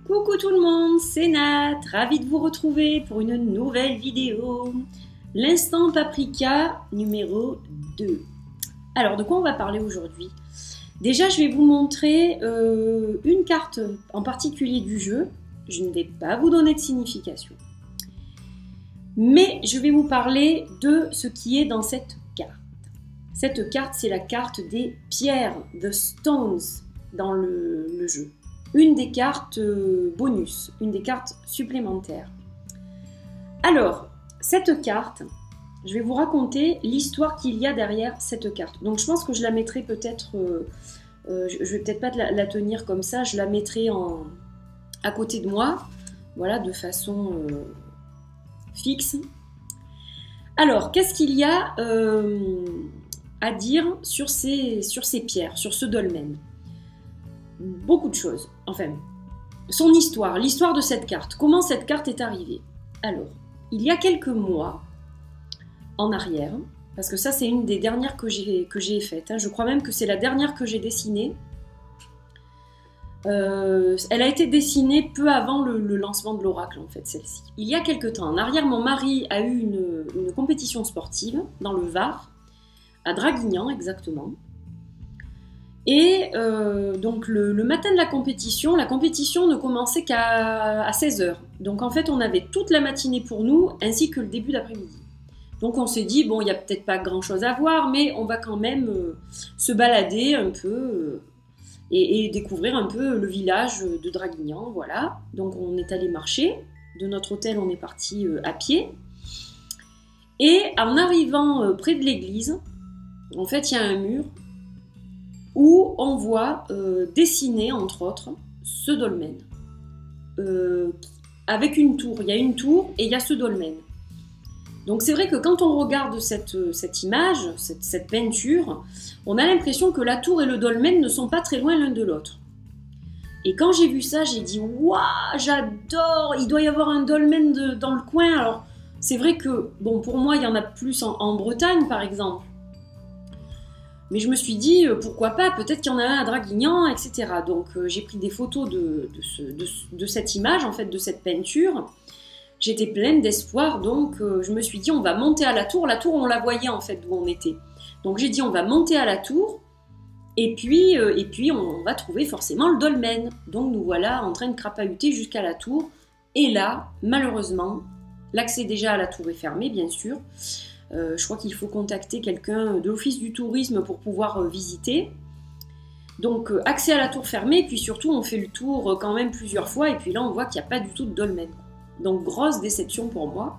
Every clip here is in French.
Coucou tout le monde, c'est Nat, ravie de vous retrouver pour une nouvelle vidéo. L'instant paprika numéro 2. Alors de quoi on va parler aujourd'hui? Déjà je vais vous montrer une carte en particulier du jeu. Je ne vais pas vous donner de signification. Mais je vais vous parler de ce qui est dans cette carte. Cette carte, c'est la carte des pierres, the stones, dans le jeu. Une des cartes bonus, une des cartes supplémentaires. Alors, cette carte, je vais vous raconter l'histoire qu'il y a derrière cette carte. Donc je pense que je la mettrai peut-être, je vais peut-être pas la tenir comme ça, je la mettrai à côté de moi, voilà, de façon fixe. Alors, qu'est-ce qu'il y a à dire sur ces pierres, sur ce dolmen? Beaucoup de choses, enfin, son histoire, l'histoire de cette carte, comment cette carte est arrivée. Alors, il y a quelques mois en arrière, parce que ça c'est une des dernières que j'ai faites, hein, je crois même que c'est la dernière que j'ai dessinée. Elle a été dessinée peu avant le lancement de l'oracle en fait, celle-ci. Il y a quelques temps en arrière, mon mari a eu une compétition sportive dans le Var, à Draguignan exactement. Et donc le matin de la compétition ne commençait qu'à 16 h. Donc en fait on avait toute la matinée pour nous, ainsi que le début d'après-midi. Donc on s'est dit, bon il n'y a peut-être pas grand chose à voir, mais on va quand même se balader un peu et découvrir un peu le village de Draguignan, voilà. Donc on est allé marcher, de notre hôtel on est parti à pied. Et en arrivant près de l'église, en fait il y a un mur où on voit dessiner, entre autres, ce dolmen. Avec une tour. Il y a une tour et il y a ce dolmen. Donc c'est vrai que quand on regarde cette image, cette peinture, on a l'impression que la tour et le dolmen ne sont pas très loin l'un de l'autre. Et quand j'ai vu ça, j'ai dit « Waouh, j'adore! Il doit y avoir un dolmen dans le coin. » Alors c'est vrai que, bon, pour moi, il y en a plus en Bretagne, par exemple. Mais je me suis dit, pourquoi pas, peut-être qu'il y en a un à Draguignan, etc. Donc j'ai pris des photos de cette image, en fait, de cette peinture. J'étais pleine d'espoir, donc je me suis dit, on va monter à la tour. La tour, on la voyait, en fait, d'où on était. Donc j'ai dit, on va monter à la tour, et puis on va trouver forcément le dolmen. Donc nous voilà en train de crapahuter jusqu'à la tour. Et là, malheureusement, l'accès déjà à la tour est fermé, bien sûr. Je crois qu'il faut contacter quelqu'un de l'office du tourisme pour pouvoir visiter. Donc accès à la tour fermée, et puis surtout on fait le tour quand même plusieurs fois, et puis là on voit qu'il n'y a pas du tout de dolmen. Donc grosse déception pour moi,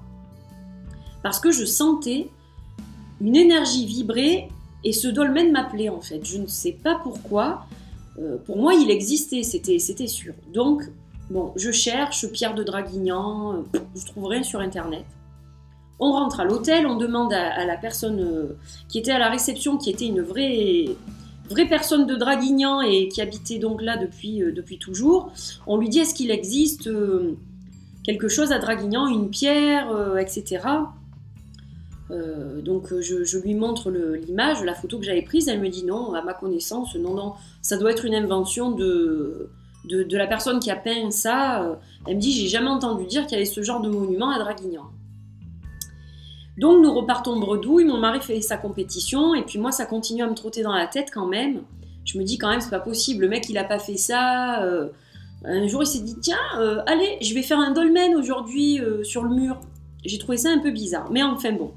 parce que je sentais une énergie vibrer, et ce dolmen m'appelait en fait. Je ne sais pas pourquoi, pour moi il existait, c'était sûr. Donc bon, je cherche pierre de Draguignan, je trouve rien sur internet. On rentre à l'hôtel, on demande à la personne qui était à la réception, qui était une vraie personne de Draguignan et qui habitait donc là depuis toujours. On lui dit, est-ce qu'il existe quelque chose à Draguignan, une pierre, etc. Donc je lui montre l'image, la photo que j'avais prise. Elle me dit non, à ma connaissance, non, ça doit être une invention de la personne qui a peint ça. Elle me dit, j'ai jamais entendu dire qu'il y avait ce genre de monument à Draguignan. Donc nous repartons bredouille, mon mari fait sa compétition, et puis moi ça continue à me trotter dans la tête quand même. Je me dis quand même c'est pas possible, le mec il a pas fait ça. Un jour il s'est dit tiens, allez je vais faire un dolmen aujourd'hui sur le mur. J'ai trouvé ça un peu bizarre, mais enfin bon.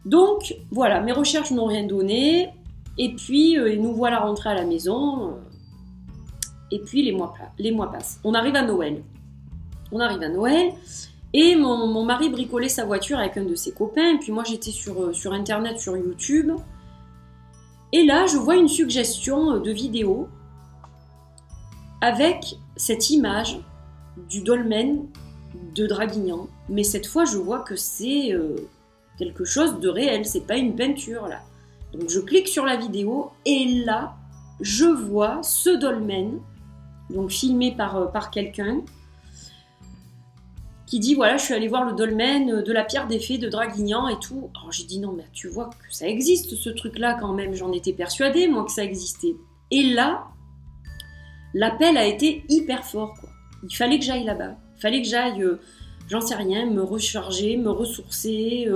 Donc voilà, mes recherches n'ont rien donné, et puis nous voilà rentrés à la maison, et puis les mois passent. On arrive à Noël. Et mon mari bricolait sa voiture avec un de ses copains, et puis moi j'étais sur internet, sur YouTube. Et là, je vois une suggestion de vidéo avec cette image du dolmen de Draguignan. Mais cette fois, je vois que c'est quelque chose de réel, c'est pas une peinture là. Donc je clique sur la vidéo, et là, je vois ce dolmen, donc filmé par quelqu'un, qui dit voilà, je suis allée voir le dolmen de la Pierre des Fées de Draguignan et tout. Alors j'ai dit non, mais tu vois que ça existe ce truc-là quand même, j'en étais persuadée moi que ça existait. Et là, l'appel a été hyper fort, quoi. Il fallait que j'aille là-bas, il fallait que j'aille, j'en sais rien, me recharger, me ressourcer,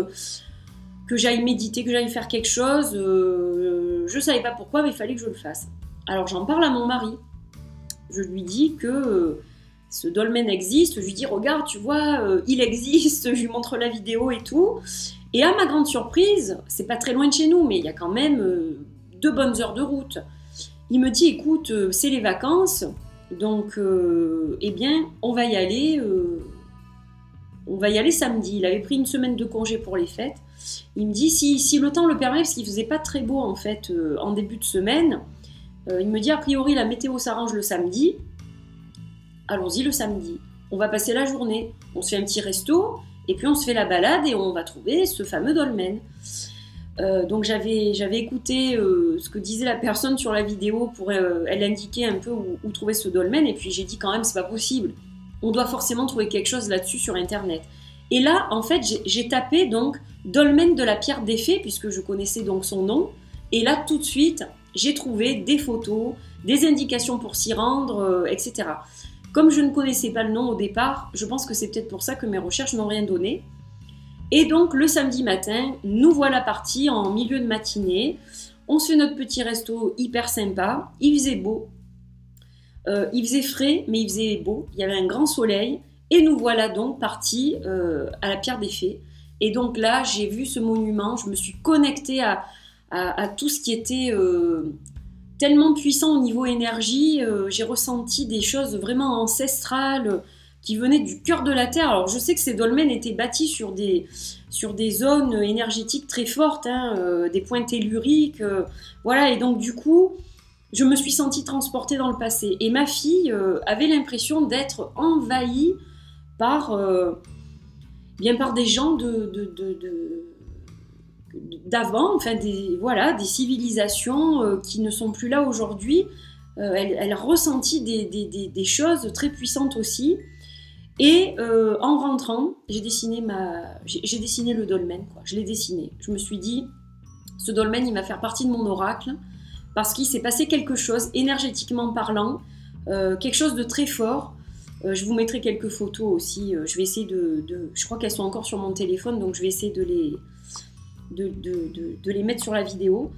que j'aille méditer, que j'aille faire quelque chose. Je savais pas pourquoi, mais il fallait que je le fasse. Alors j'en parle à mon mari. Je lui dis que ce dolmen existe. Je lui dis regarde, tu vois, il existe. Je lui montre la vidéo et tout. Et à ma grande surprise, c'est pas très loin de chez nous, mais il y a quand même 2 bonnes heures de route. Il me dit écoute, c'est les vacances, donc eh bien on va y aller. On va y aller samedi. Il avait pris une semaine de congé pour les fêtes. Il me dit si le temps le permet, parce qu'il faisait pas très beau en fait en début de semaine. Il me dit a priori la météo s'arrange le samedi. Allons-y le samedi. On va passer la journée. On se fait un petit resto et puis on se fait la balade et on va trouver ce fameux dolmen. Donc j'avais écouté ce que disait la personne sur la vidéo pour elle indiquait un peu où trouver ce dolmen et puis j'ai dit quand même c'est pas possible. On doit forcément trouver quelque chose là-dessus sur internet. Et là en fait j'ai tapé donc dolmen de la Pierre des Fées puisque je connaissais donc son nom et là tout de suite j'ai trouvé des photos, des indications pour s'y rendre, etc. Comme je ne connaissais pas le nom au départ, je pense que c'est peut-être pour ça que mes recherches n'ont rien donné. Et donc le samedi matin, nous voilà partis en milieu de matinée. On se fait notre petit resto hyper sympa. Il faisait beau. Il faisait frais, mais il faisait beau. Il y avait un grand soleil. Et nous voilà donc partis à la Pierre des Fées. Et donc là, j'ai vu ce monument. Je me suis connectée à tout ce qui était tellement puissant au niveau énergie. J'ai ressenti des choses vraiment ancestrales qui venaient du cœur de la Terre. Alors je sais que ces dolmens étaient bâtis sur des zones énergétiques très fortes, hein, des points telluriques. Voilà, et donc du coup, je me suis sentie transportée dans le passé. Et ma fille avait l'impression d'être envahie par des gens d'avant, enfin des civilisations qui ne sont plus là aujourd'hui. Elle a ressenti des choses très puissantes aussi. Et en rentrant, j'ai dessiné le dolmen, quoi. Je l'ai dessiné. Je me suis dit, ce dolmen, il va faire partie de mon oracle parce qu'il s'est passé quelque chose, énergétiquement parlant, quelque chose de très fort. Je vous mettrai quelques photos aussi. Je vais essayer je crois qu'elles sont encore sur mon téléphone, donc je vais essayer de les mettre sur la vidéo.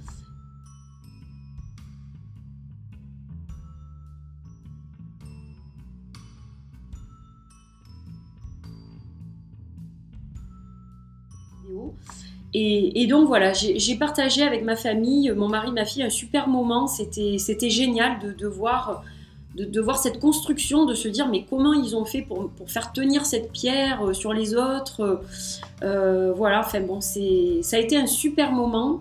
Et donc voilà, j'ai partagé avec ma famille, mon mari, ma fille, un super moment. C'était génial de voir cette construction, de se dire mais comment ils ont fait pour faire tenir cette pierre sur les autres. Voilà, enfin bon, ça a été un super moment.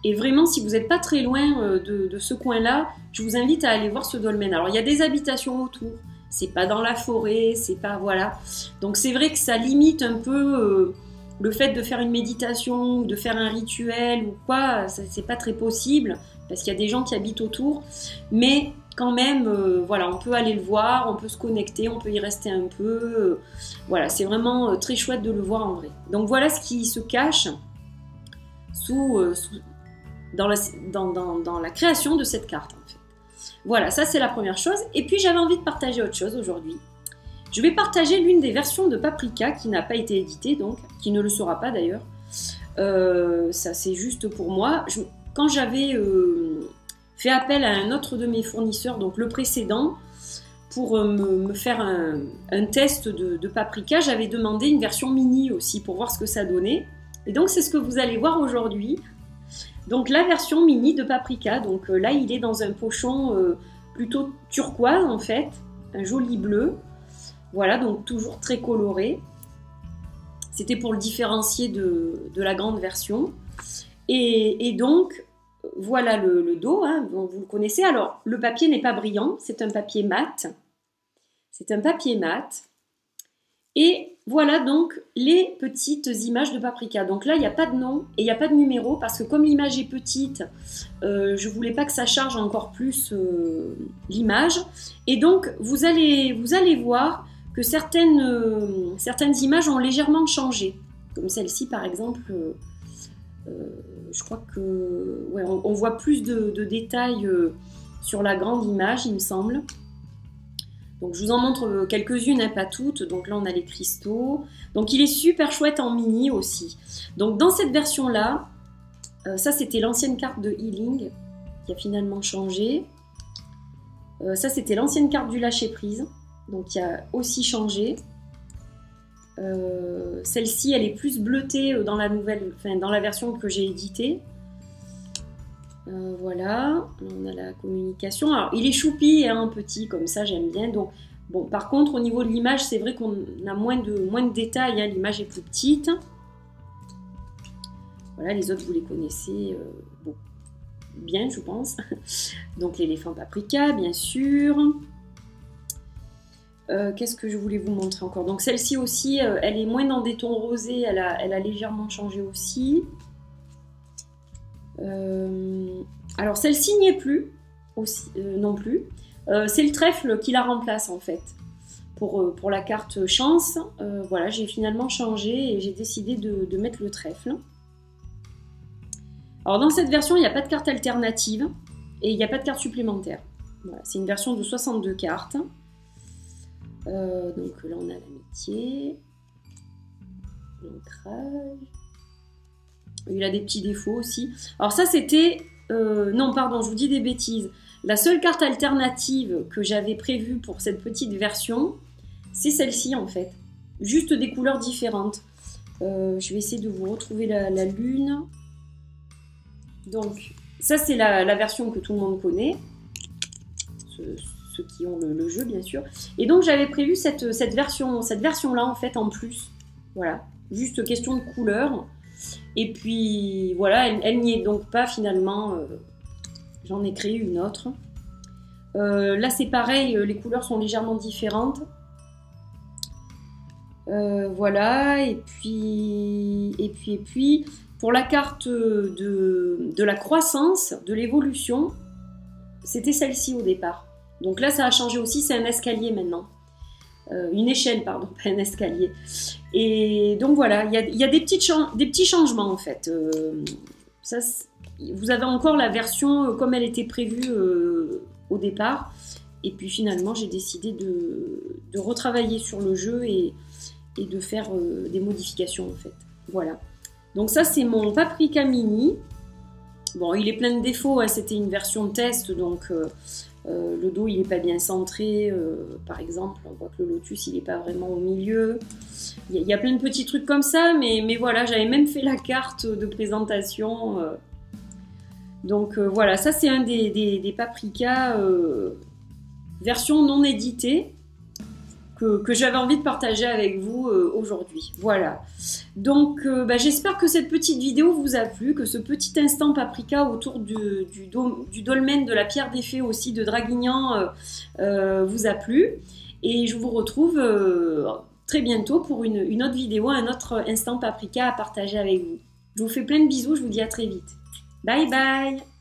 Et vraiment, si vous n'êtes pas très loin de ce coin-là, je vous invite à aller voir ce dolmen. Alors il y a des habitations autour, c'est pas dans la forêt, c'est pas, voilà. Donc c'est vrai que ça limite un peu le fait de faire une méditation, de faire un rituel ou quoi, c'est pas très possible parce qu'il y a des gens qui habitent autour. Mais quand même, voilà, on peut aller le voir, on peut se connecter, on peut y rester un peu. Voilà, c'est vraiment très chouette de le voir en vrai. Donc voilà ce qui se cache dans la création de cette carte en fait. Voilà, ça c'est la première chose. Et puis j'avais envie de partager autre chose aujourd'hui. Je vais partager l'une des versions de Paprika qui n'a pas été éditée, donc, qui ne le sera pas d'ailleurs. Ça c'est juste pour moi. Quand j'avais fait appel à un autre de mes fournisseurs, donc le précédent, pour me faire un test de Paprika, j'avais demandé une version mini aussi pour voir ce que ça donnait. Et donc c'est ce que vous allez voir aujourd'hui. Donc la version mini de Paprika, donc là il est dans un pochon plutôt turquoise en fait, un joli bleu. Voilà, donc toujours très coloré. C'était pour le différencier de la grande version. Et donc, voilà le dos, hein, donc vous le connaissez. Alors, le papier n'est pas brillant, c'est un papier mat. C'est un papier mat. Et voilà donc les petites images de Paprika. Donc là, il n'y a pas de nom et il n'y a pas de numéro parce que comme l'image est petite, je ne voulais pas que ça charge encore plus l'image. Et donc, vous allez voir que certaines images ont légèrement changé. Comme celle-ci par exemple, je crois que ouais, on voit plus de détails sur la grande image, il me semble. Donc je vous en montre quelques-unes, hein, pas toutes. Donc là on a les cristaux. Donc il est super chouette en mini aussi. Donc dans cette version-là, ça c'était l'ancienne carte de Healing qui a finalement changé. Ça c'était l'ancienne carte du lâcher-prise, donc qui a aussi changé. Celle-ci elle est plus bleutée dans la nouvelle, enfin dans la version que j'ai éditée. Voilà, on a la communication. Alors il est choupi, hein, petit comme ça, j'aime bien. Donc bon, par contre au niveau de l'image, c'est vrai qu'on a moins de détails, hein, l'image est plus petite. Voilà, les autres vous les connaissez bon, bien, je pense. Donc l'éléphant paprika, bien sûr. Qu'est-ce que je voulais vous montrer encore? Donc celle-ci aussi, elle est moins dans des tons rosés, elle a légèrement changé aussi. Alors celle-ci n'y est plus aussi, non plus. C'est le trèfle qui la remplace en fait. Pour la carte chance, voilà, j'ai finalement changé et j'ai décidé de mettre le trèfle. Alors dans cette version, il n'y a pas de carte alternative et il n'y a pas de carte supplémentaire. Voilà, c'est une version de 62 cartes. Donc là on a l'amitié, l'ancrage. Il a des petits défauts aussi. Alors ça c'était... non pardon, je vous dis des bêtises. La seule carte alternative que j'avais prévue pour cette petite version, c'est celle-ci en fait. Juste des couleurs différentes. Je vais essayer de vous retrouver la lune. Donc ça c'est la version que tout le monde connaît. Ceux qui ont le jeu bien sûr. Et donc j'avais prévu cette version-là en fait en plus. Voilà, juste question de couleur. Et puis voilà, elle n'y est donc pas finalement. J'en ai créé une autre. Là c'est pareil, les couleurs sont légèrement différentes. Voilà, et puis pour la carte de la croissance, de l'évolution, c'était celle-ci au départ. Donc là, ça a changé aussi, c'est un escalier maintenant. Une échelle, pardon, pas un escalier. Et donc voilà, il y a des petits changements en fait. Ça, vous avez encore la version comme elle était prévue au départ. Et puis finalement, j'ai décidé de retravailler sur le jeu et de faire des modifications en fait. Voilà. Donc ça, c'est mon Paprika Mini. Bon, il est plein de défauts, hein. C'était une version de test, donc... le dos il n'est pas bien centré, par exemple, on voit que le lotus il n'est pas vraiment au milieu. Il y a plein de petits trucs comme ça, mais voilà, j'avais même fait la carte de présentation. Donc voilà, ça c'est un des Paprika version non éditée que j'avais envie de partager avec vous aujourd'hui. Voilà. Donc j'espère que cette petite vidéo vous a plu, que ce petit instant Paprika autour du dolmen de la pierre des fées aussi de Draguignan vous a plu. Et je vous retrouve très bientôt pour une autre vidéo, un autre instant Paprika à partager avec vous. Je vous fais plein de bisous, je vous dis à très vite. Bye bye!